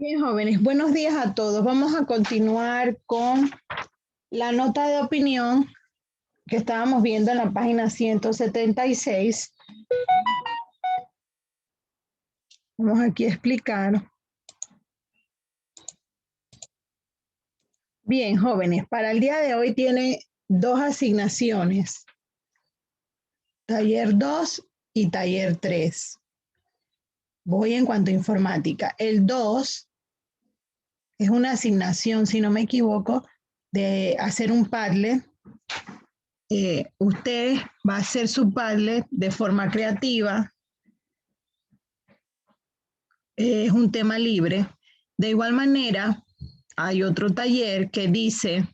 Bien, jóvenes, buenos días a todos. Vamos a continuar con la nota de opinión que estábamos viendo en la página 176. Vamos aquí a explicar. Bien, jóvenes, para el día de hoy tiene dos asignaciones, taller 2 y taller 3. Voy en cuanto a informática. El 2 es una asignación, si no me equivoco, de hacer un Padlet. Usted va a hacer su Padlet de forma creativa. Es un tema libre. De igual manera, hay otro taller que dice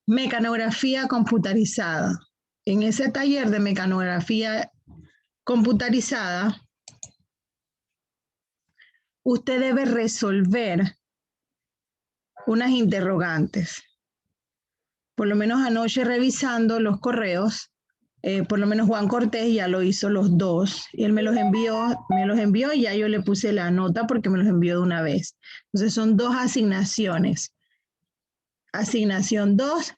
mecanografía computarizada. En ese taller de mecanografía computarizada, usted debe resolver unas interrogantes. Por lo menos anoche revisando los correos, por lo menos Juan Cortés ya lo hizo los dos y él me los envió y ya yo le puse la nota porque me los envió de una vez. Entonces son dos asignaciones. Asignación 2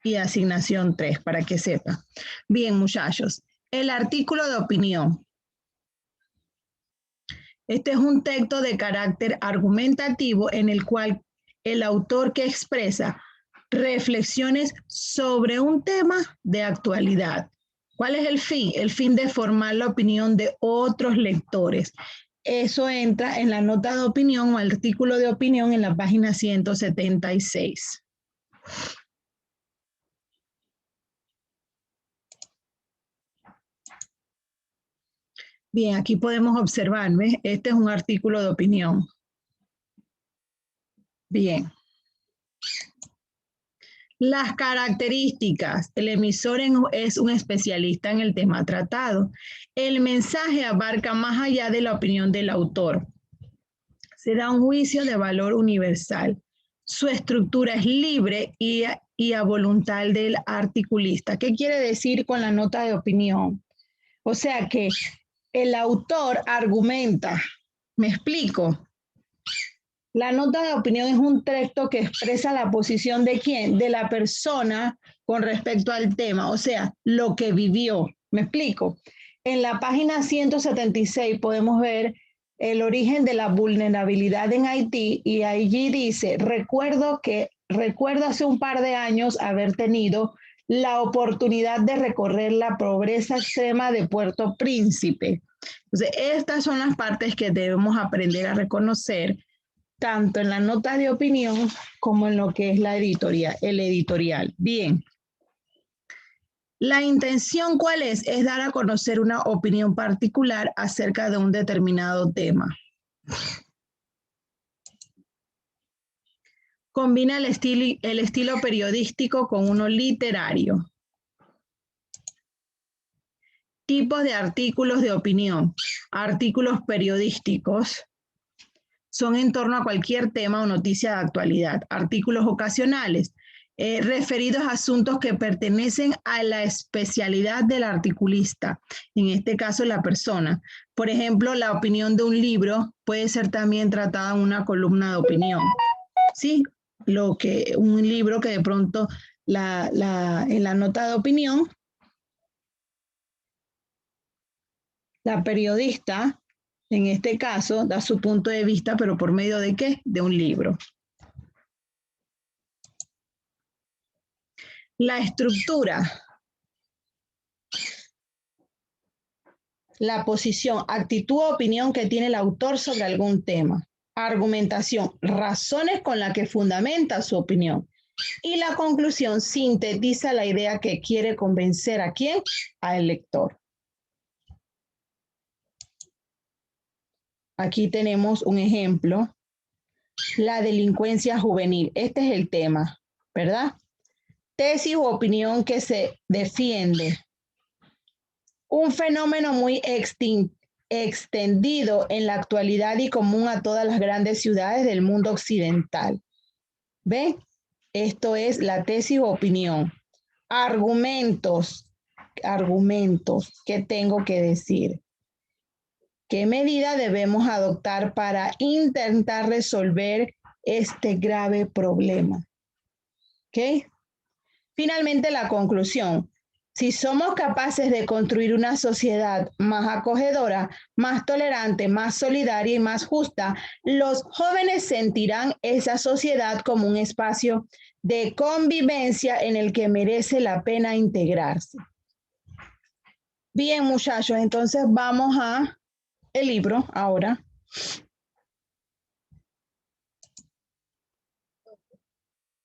y asignación 3, para que sepa. Bien, muchachos, el artículo de opinión. Este es un texto de carácter argumentativo en el cual el autor que expresa reflexiones sobre un tema de actualidad. ¿Cuál es el fin? El fin de formar la opinión de otros lectores. Eso entra en la nota de opinión o artículo de opinión en la página 176. Bien, aquí podemos observar, ¿ves? Este es un artículo de opinión. Bien. Las características. El emisor es un especialista en el tema tratado. El mensaje abarca más allá de la opinión del autor. Se da un juicio de valor universal. Su estructura es libre y a voluntad del articulista. ¿Qué quiere decir con la nota de opinión? O sea que el autor argumenta. ¿Me explico? La nota de opinión es un texto que expresa la posición de quién, de la persona con respecto al tema, o sea, lo que vivió. ¿Me explico? En la página 176 podemos ver el origen de la vulnerabilidad en Haití y allí dice, recuerdo hace un par de años haber tenido la oportunidad de recorrer la pobreza extrema de Puerto Príncipe. Entonces, estas son las partes que debemos aprender a reconocer tanto en la nota de opinión como en lo que es el editorial. Bien. La intención, ¿cuál es? Es dar a conocer una opinión particular acerca de un determinado tema. Combina el estilo periodístico con uno literario. Tipos de artículos de opinión. Artículos periodísticos son en torno a cualquier tema o noticia de actualidad. Artículos ocasionales, referidos a asuntos que pertenecen a la especialidad del articulista, en este caso la persona. Por ejemplo, la opinión de un libro puede ser también tratada en una columna de opinión. ¿Sí? Un libro que de pronto en la nota de opinión, la periodista, en este caso, da su punto de vista, pero por medio de ¿qué? De un libro. La estructura. La posición, actitud o opinión que tiene el autor sobre algún tema. Argumentación, razones con las que fundamenta su opinión. Y la conclusión sintetiza la idea que quiere convencer a quién, al lector. Aquí tenemos un ejemplo, la delincuencia juvenil. Este es el tema, ¿verdad? Tesis u opinión que se defiende. Un fenómeno muy extendido en la actualidad y común a todas las grandes ciudades del mundo occidental. ¿Ve? Esto es la tesis u opinión. Argumentos. ¿Qué tengo que decir? ¿Qué medida debemos adoptar para intentar resolver este grave problema? ¿Ok? Finalmente, la conclusión. Si somos capaces de construir una sociedad más acogedora, más tolerante, más solidaria y más justa, los jóvenes sentirán esa sociedad como un espacio de convivencia en el que merece la pena integrarse. Bien, muchachos, entonces vamos a el libro ahora.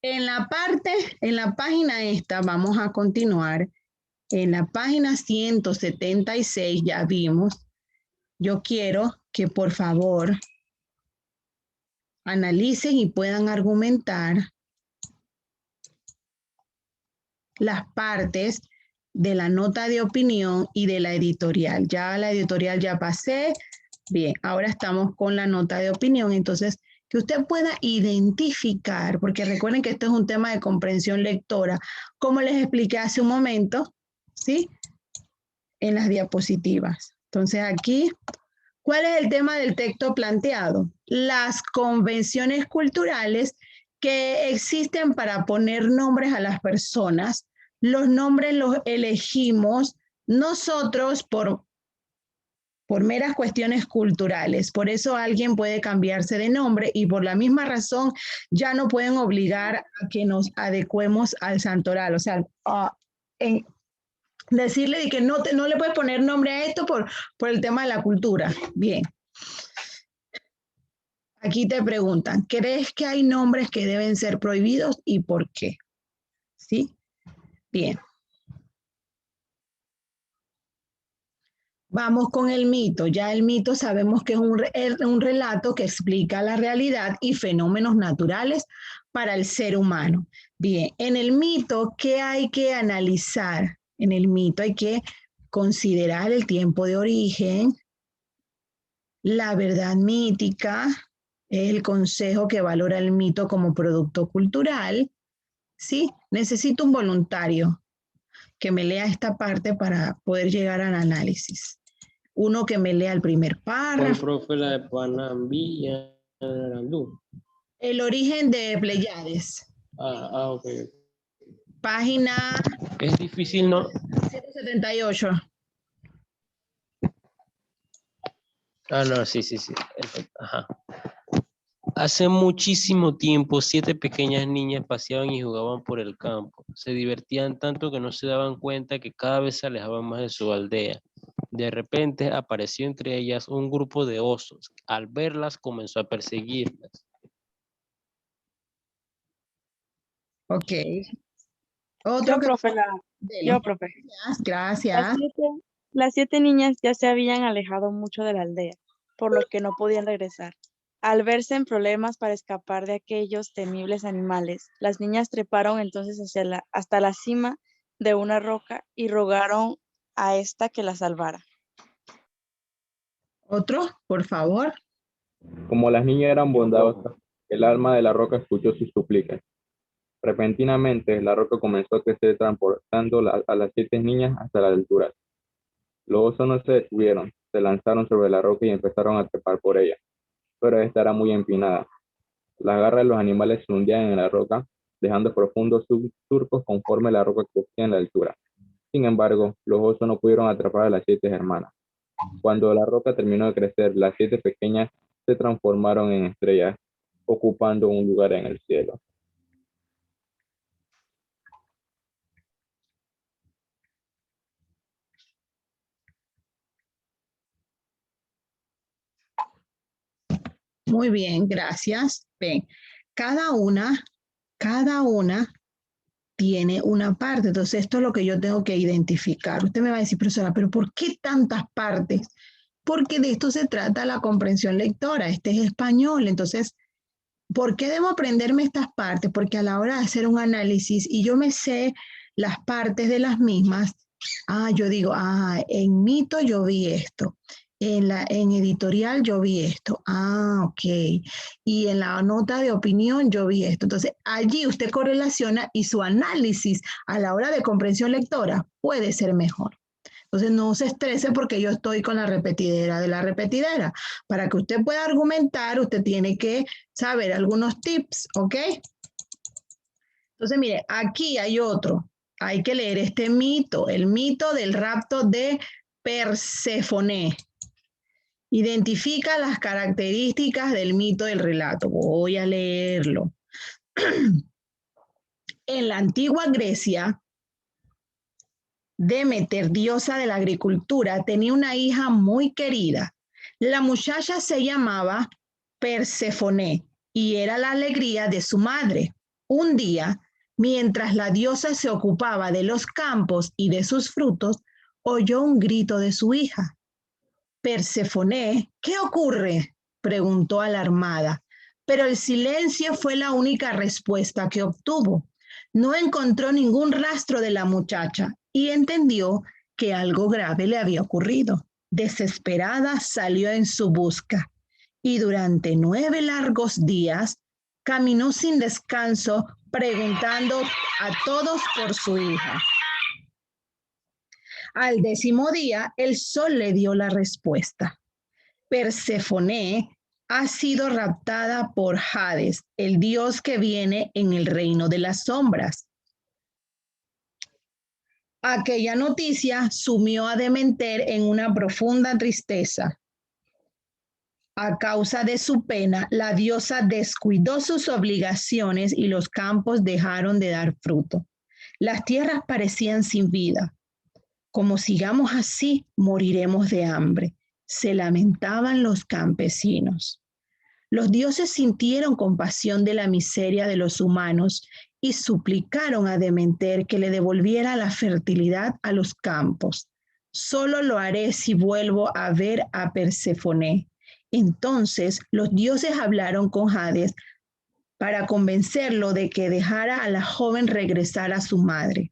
En la página esta, vamos a continuar. En la página 176 ya vimos. Yo quiero que por favor analicen y puedan argumentar las partes de la nota de opinión y de la editorial. Ya la editorial ya pasé. Bien, ahora estamos con la nota de opinión. Entonces, que usted pueda identificar, porque recuerden que esto es un tema de comprensión lectora, como les expliqué hace un momento, ¿sí? En las diapositivas. Entonces aquí, ¿cuál es el tema del texto planteado? Las convenciones culturales que existen para poner nombres a las personas. Los nombres los elegimos nosotros por meras cuestiones culturales. Por eso alguien puede cambiarse de nombre y por la misma razón ya no pueden obligar a que nos adecuemos al santoral. O sea, decirle que no le puedes poner nombre a esto por el tema de la cultura. Bien. Aquí te preguntan, ¿crees que hay nombres que deben ser prohibidos y por qué? ¿Sí? Bien. Vamos con el mito. Ya el mito sabemos que es un relato que explica la realidad y fenómenos naturales para el ser humano. Bien, en el mito, ¿qué hay que analizar? En el mito hay que considerar el tiempo de origen, la verdad mítica, el consejo que valora el mito como producto cultural. Sí, necesito un voluntario que me lea esta parte para poder llegar al análisis. Uno que me lea el primer párrafo. Profe, la de Panambí y Arandú. El origen de Pleiades. Ok. Página. Es difícil, ¿no? 178. No, sí. Ajá. Hace muchísimo tiempo, 7 pequeñas niñas paseaban y jugaban por el campo. Se divertían tanto que no se daban cuenta que cada vez se alejaban más de su aldea. De repente apareció entre ellas un grupo de osos. Al verlas comenzó a perseguirlas. Ok. Otro Yo, profe, Gracias. Las 7 niñas ya se habían alejado mucho de la aldea, por lo que no podían regresar. Al verse en problemas para escapar de aquellos temibles animales, las niñas treparon entonces hasta la cima de una roca y rogaron a esta que la salvara. Otro, por favor. Como las niñas eran bondadosas, el alma de la roca escuchó sus súplicas. Repentinamente, la roca comenzó a crecer transportando a las 7 niñas hasta la altura. Los osos no se detuvieron, se lanzaron sobre la roca y empezaron a trepar por ella, pero esta era muy empinada. Las garras de los animales se hundían en la roca, dejando profundos surcos conforme la roca crecía en la altura. Sin embargo, los osos no pudieron atrapar a las 7 hermanas. Cuando la roca terminó de crecer, las 7 pequeñas se transformaron en estrellas, ocupando un lugar en el cielo. Muy bien, gracias. Ven, cada una tiene una parte. Entonces, esto es lo que yo tengo que identificar. Usted me va a decir, profesora, pero ¿por qué tantas partes? Porque de esto se trata la comprensión lectora. Este es español. Entonces, ¿por qué debo aprenderme estas partes? Porque a la hora de hacer un análisis y yo me sé las partes de las mismas, yo digo, en mito yo vi esto. En editorial yo vi esto. Ok. Y en la nota de opinión yo vi esto. Entonces, allí usted correlaciona y su análisis a la hora de comprensión lectora puede ser mejor. Entonces no se estrese porque yo estoy con la repetidera de la repetidera. Para que usted pueda argumentar, usted tiene que saber algunos tips, ¿ok? Entonces, mire, aquí hay otro. Hay que leer este mito, el mito del rapto de Perséfone. Identifica las características del mito del relato. Voy a leerlo. En la antigua Grecia, Demeter, diosa de la agricultura, tenía una hija muy querida. La muchacha se llamaba Perséfone y era la alegría de su madre. Un día, mientras la diosa se ocupaba de los campos y de sus frutos, oyó un grito de su hija. Perséfone, ¿qué ocurre?, preguntó alarmada, pero el silencio fue la única respuesta que obtuvo. No encontró ningún rastro de la muchacha y entendió que algo grave le había ocurrido. Desesperada salió en su busca y durante 9 largos días caminó sin descanso preguntando a todos por su hija. Al 10º día, el sol le dio la respuesta. Perséfone ha sido raptada por Hades, el dios que viene en el reino de las sombras. Aquella noticia sumió a Demeter en una profunda tristeza. A causa de su pena, la diosa descuidó sus obligaciones y los campos dejaron de dar fruto. Las tierras parecían sin vida. Como sigamos así, moriremos de hambre, se lamentaban los campesinos. Los dioses sintieron compasión de la miseria de los humanos y suplicaron a Demeter que le devolviera la fertilidad a los campos. Solo lo haré si vuelvo a ver a Perséfone. Entonces los dioses hablaron con Hades para convencerlo de que dejara a la joven regresar a su madre.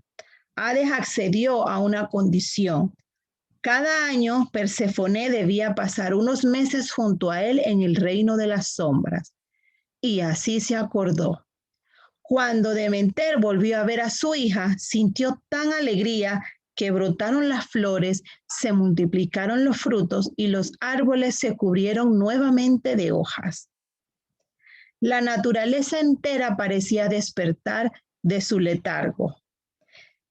Hades accedió a una condición. Cada año, Perséfone debía pasar unos meses junto a él en el reino de las sombras. Y así se acordó. Cuando Demeter volvió a ver a su hija, sintió tan alegría que brotaron las flores, se multiplicaron los frutos y los árboles se cubrieron nuevamente de hojas. La naturaleza entera parecía despertar de su letargo.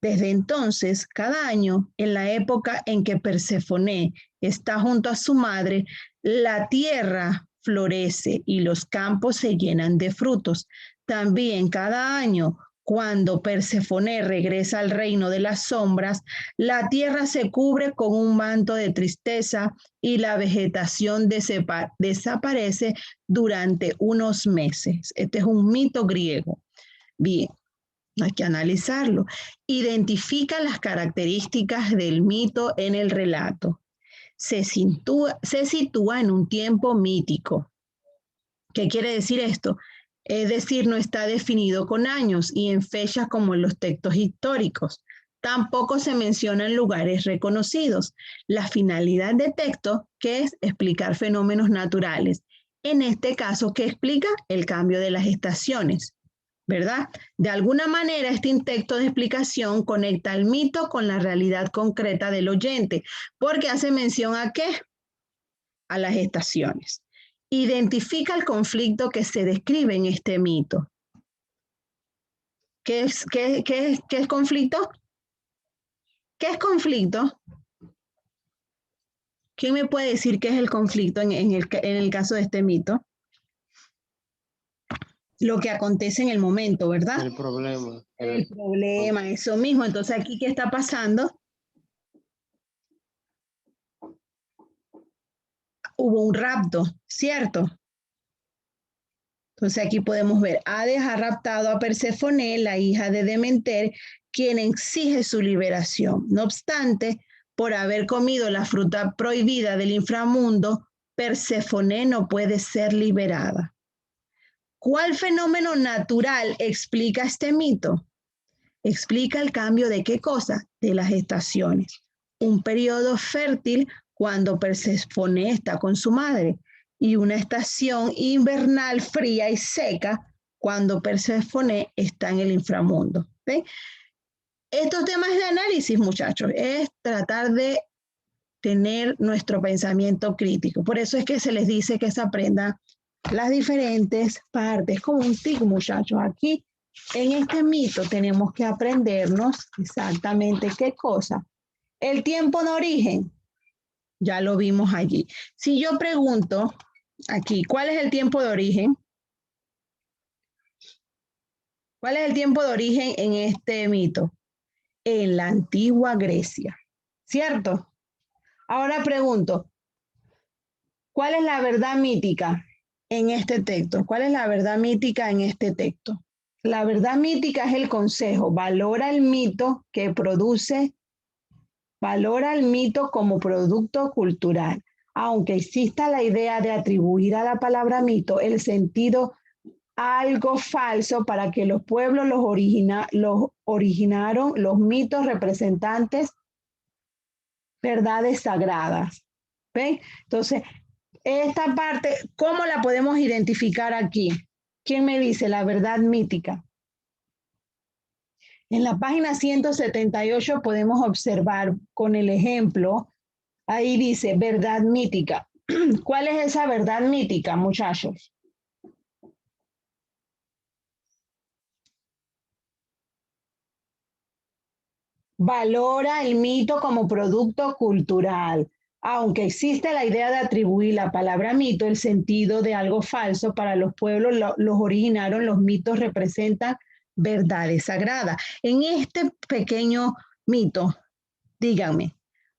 Desde entonces, cada año, en la época en que Perséfone está junto a su madre, la tierra florece y los campos se llenan de frutos. También cada año, cuando Perséfone regresa al reino de las sombras, la tierra se cubre con un manto de tristeza y la vegetación desaparece durante unos meses. Este es un mito griego. Bien. Hay que analizarlo. Identifica las características del mito en el relato. Se sitúa en un tiempo mítico. ¿Qué quiere decir esto? Es decir, no está definido con años y en fechas como en los textos históricos. Tampoco se mencionan lugares reconocidos. La finalidad de texto, que es explicar fenómenos naturales. En este caso, ¿qué explica? El cambio de las estaciones. ¿Verdad? De alguna manera, este intento de explicación conecta el mito con la realidad concreta del oyente, porque hace mención ¿a qué? A las estaciones. Identifica el conflicto que se describe en este mito. ¿Qué es conflicto? ¿Qué es conflicto? ¿Quién me puede decir qué es el conflicto en el caso de este mito? Lo que acontece en el momento, ¿verdad? El problema. El problema, eso mismo. Entonces, ¿aquí qué está pasando? Hubo un rapto, ¿cierto? Entonces, aquí podemos ver, Hades ha raptado a Perséfone, la hija de Demeter, quien exige su liberación. No obstante, por haber comido la fruta prohibida del inframundo, Perséfone no puede ser liberada. ¿Cuál fenómeno natural explica este mito? Explica el cambio de ¿qué cosa? De las estaciones. Un periodo fértil cuando Perséfone está con su madre y una estación invernal fría y seca cuando Perséfone está en el inframundo. ¿Sí? Estos temas de análisis, muchachos, es tratar de tener nuestro pensamiento crítico. Por eso es que se les dice que se aprendan las diferentes partes, como un tic, muchachos. Aquí, en este mito, tenemos que aprendernos exactamente qué cosa. El tiempo de origen, ya lo vimos allí. Si yo pregunto aquí, ¿cuál es el tiempo de origen? ¿Cuál es el tiempo de origen en este mito? En la antigua Grecia, ¿cierto? Ahora pregunto, ¿cuál es la verdad mítica en este texto? ¿Cuál es la verdad mítica en este texto? La verdad mítica es el consejo. Valora el mito que produce, valora el mito como producto cultural. Aunque exista la idea de atribuir a la palabra mito el sentido algo falso para que los pueblos los originaron los mitos representantes verdades sagradas. ¿Ven? Entonces, esta parte, ¿cómo la podemos identificar aquí? ¿Quién me dice la verdad mítica? En la página 178 podemos observar con el ejemplo, ahí dice verdad mítica. ¿Cuál es esa verdad mítica, muchachos? Valora el mito como producto cultural. Aunque existe la idea de atribuir la palabra mito el sentido de algo falso, para los pueblos los originaron, los mitos representan verdades sagradas. En este pequeño mito, díganme,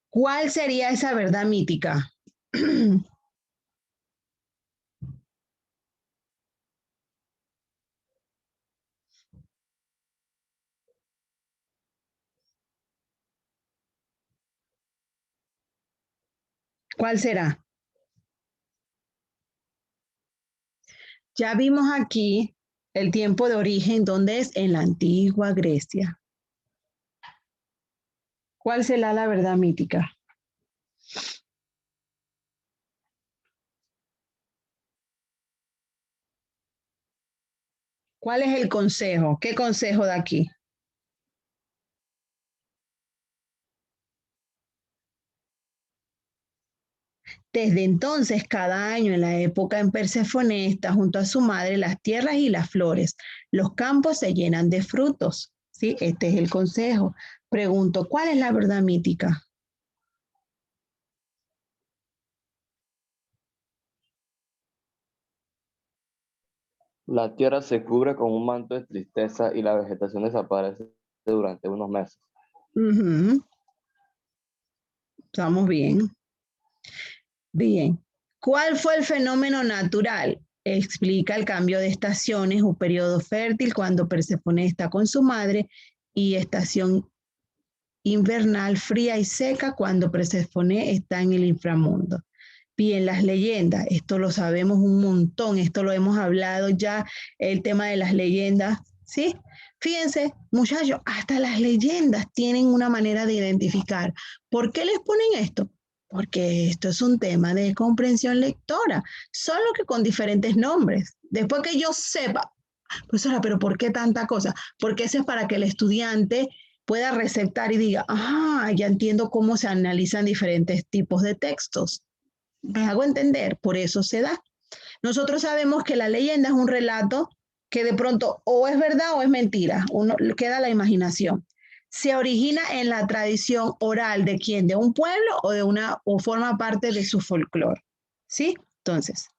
¿cuál sería esa verdad mítica? ¿Cuál será? Ya vimos aquí el tiempo de origen, donde es en la antigua Grecia. ¿Cuál será la verdad mítica? ¿Cuál es el consejo? ¿Qué consejo de aquí? Desde entonces, cada año en la época en Perséfone está junto a su madre las tierras y las flores. Los campos se llenan de frutos. ¿Sí? Este es el consejo. Pregunto, ¿cuál es la verdad mítica? La tierra se cubre con un manto de tristeza y la vegetación desaparece durante unos meses. Estamos bien. Bien. ¿Cuál fue el fenómeno natural? Explica el cambio de estaciones, un periodo fértil cuando Perséfone está con su madre y estación invernal fría y seca cuando Perséfone está en el inframundo. Bien, las leyendas, esto lo sabemos un montón, esto lo hemos hablado ya, el tema de las leyendas, ¿sí? Fíjense, muchachos, hasta las leyendas tienen una manera de identificar. ¿Por qué les ponen esto? Porque esto es un tema de comprensión lectora, solo que con diferentes nombres. Después que yo sepa, profesora, pero ¿por qué tanta cosa? Porque eso es para que el estudiante pueda receptar y diga, ah, ya entiendo cómo se analizan diferentes tipos de textos. Me hago entender, por eso se da. Nosotros sabemos que la leyenda es un relato que de pronto o es verdad o es mentira, uno queda la imaginación. Se origina en la tradición oral de quién, de un pueblo o de una o forma parte de su folclore. ¿Sí? Entonces,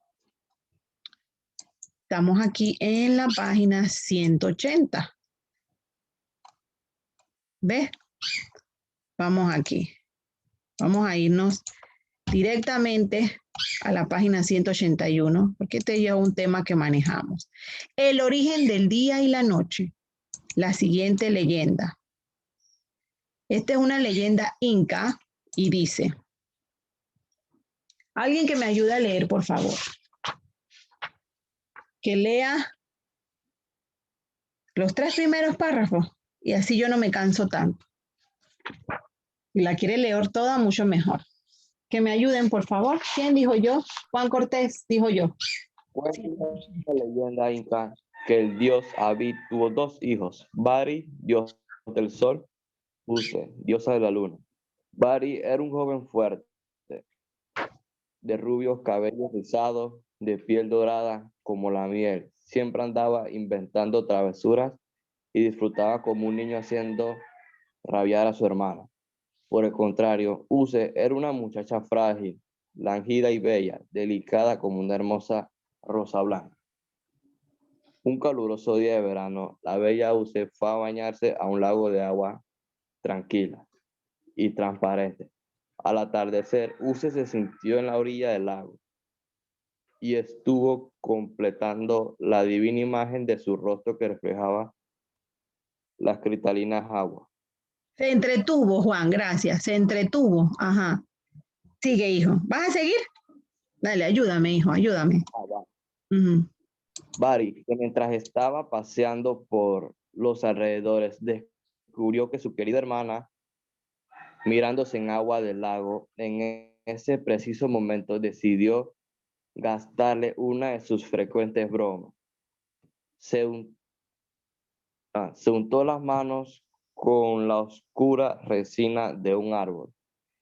estamos aquí en la página 180. ¿Ves? Vamos aquí. Vamos a irnos directamente a la página 181, porque este ya es un tema que manejamos. El origen del día y la noche. La siguiente leyenda. Esta es una leyenda inca y dice, alguien que me ayude a leer, por favor. Que lea los 3 primeros párrafos y así yo no me canso tanto. Si la quiere leer toda, mucho mejor. Que me ayuden, por favor. ¿Quién dijo yo? Juan Cortés dijo yo. Cuenta la leyenda inca que el dios Abid tuvo 2 hijos, Bari, dios del sol, Use, diosa de la luna. Bari era un joven fuerte, de rubios cabellos rizados, de piel dorada como la miel. Siempre andaba inventando travesuras y disfrutaba como un niño haciendo rabiar a su hermana. Por el contrario, Use era una muchacha frágil, lánguida y bella, delicada como una hermosa rosa blanca. Un caluroso día de verano, la bella Use fue a bañarse a un lago de agua tranquila y transparente. Al atardecer, Use se sintió en la orilla del lago y estuvo completando la divina imagen de su rostro que reflejaba las cristalinas aguas. Se entretuvo, Juan, gracias. Se entretuvo. Ajá. Sigue, hijo. ¿Vas a seguir? Dale, ayúdame, hijo, ayúdame. Uh-huh. Bari, que mientras estaba paseando por los alrededores, descubrió que su querida hermana, mirándose en agua del lago, en ese preciso momento decidió gastarle una de sus frecuentes bromas. Se untó las manos con la oscura resina de un árbol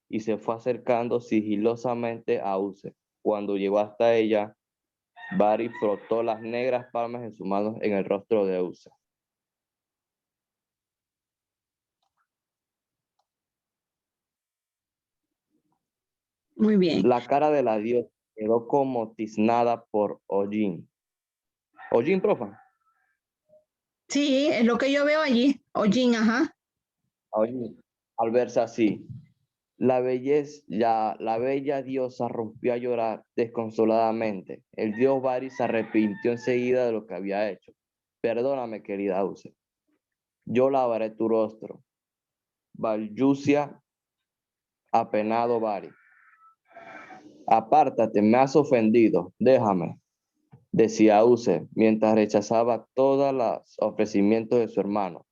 y se fue acercando sigilosamente a Use. Cuando llegó hasta ella, Bari frotó las negras palmas de sus manos en el rostro de Use. Muy bien. La cara de la diosa quedó como tiznada por hollín. ¿Hollín, profa? Sí, es lo que yo veo allí. Hollín, ajá. Hollín. Al verse así, la bella diosa rompió a llorar desconsoladamente. El dios Bari se arrepintió enseguida de lo que había hecho. Perdóname, querida Use. Yo lavaré tu rostro. Valyusia, apenado Bari. Apártate, me has ofendido. Déjame, decía Use, mientras rechazaba todos los ofrecimientos de su hermano.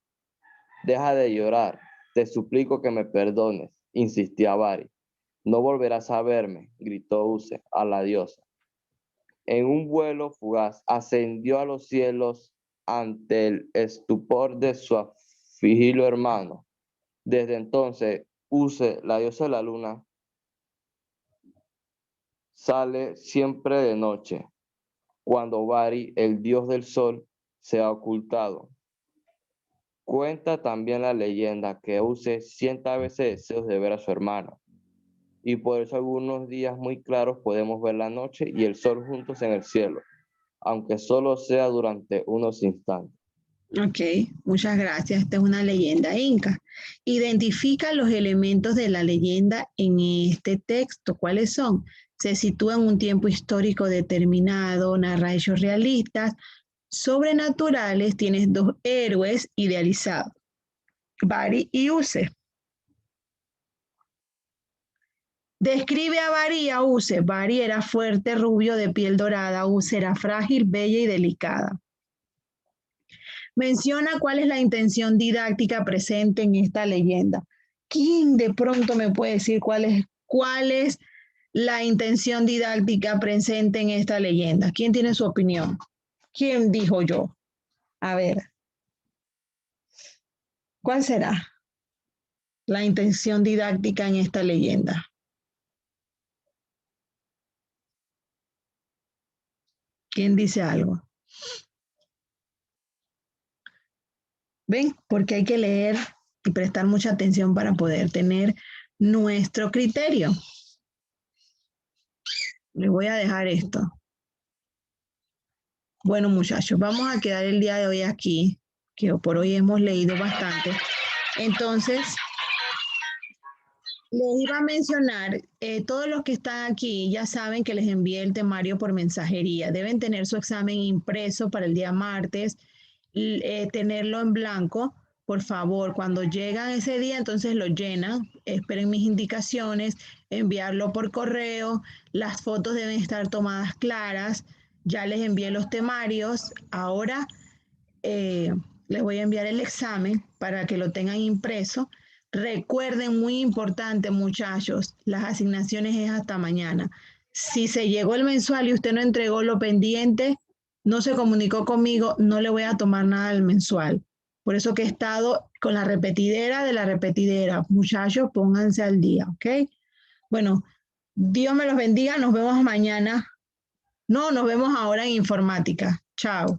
Deja de llorar. Te suplico que me perdones, insistía Bari. No volverás a verme, gritó Use a la diosa. En un vuelo fugaz ascendió a los cielos ante el estupor de su afligido hermano. Desde entonces, Use, la diosa de la luna, sale siempre de noche, cuando Bari, el dios del sol, se ha ocultado. Cuenta también la leyenda que Use siente a veces deseos de ver a su hermano, y por eso algunos días muy claros podemos ver la noche y el sol juntos en el cielo, aunque solo sea durante unos instantes. Ok, muchas gracias. Esta es una leyenda inca. Identifica los elementos de la leyenda en este texto. ¿Cuáles son? Se sitúa en un tiempo histórico determinado, narra hechos realistas, sobrenaturales, tienes dos héroes idealizados, Bari y Use. Describe a Bari y a Use. Bari era fuerte, rubio, de piel dorada. Use era frágil, bella y delicada. Menciona cuál es la intención didáctica presente en esta leyenda. ¿Quién de pronto me puede decir cuál es la intención didáctica presente en esta leyenda? ¿Quién tiene su opinión? ¿Quién dijo yo? A ver. ¿Cuál será la intención didáctica en esta leyenda? ¿Quién dice algo? ¿Ven? Porque hay que leer y prestar mucha atención para poder tener nuestro criterio. Les voy a dejar esto. Bueno, muchachos, vamos a quedar el día de hoy aquí, que por hoy hemos leído bastante. Entonces, les iba a mencionar, todos los que están aquí ya saben que les envié el temario por mensajería. Deben tener su examen impreso para el día martes, tenerlo en blanco. Por favor, cuando llegan ese día, entonces lo llenan, esperen mis indicaciones, enviarlo por correo, las fotos deben estar tomadas claras, ya les envié los temarios, ahora les voy a enviar el examen para que lo tengan impreso. Recuerden, muy importante, muchachos, las asignaciones es hasta mañana. Si se llegó el mensual y usted no entregó lo pendiente, no se comunicó conmigo, no le voy a tomar nada del mensual, Por eso que he estado con la repetidera de la repetidera. Muchachos, pónganse al día, ¿ok? Bueno, Dios me los bendiga. Nos vemos mañana. No, nos vemos ahora en informática. Chao.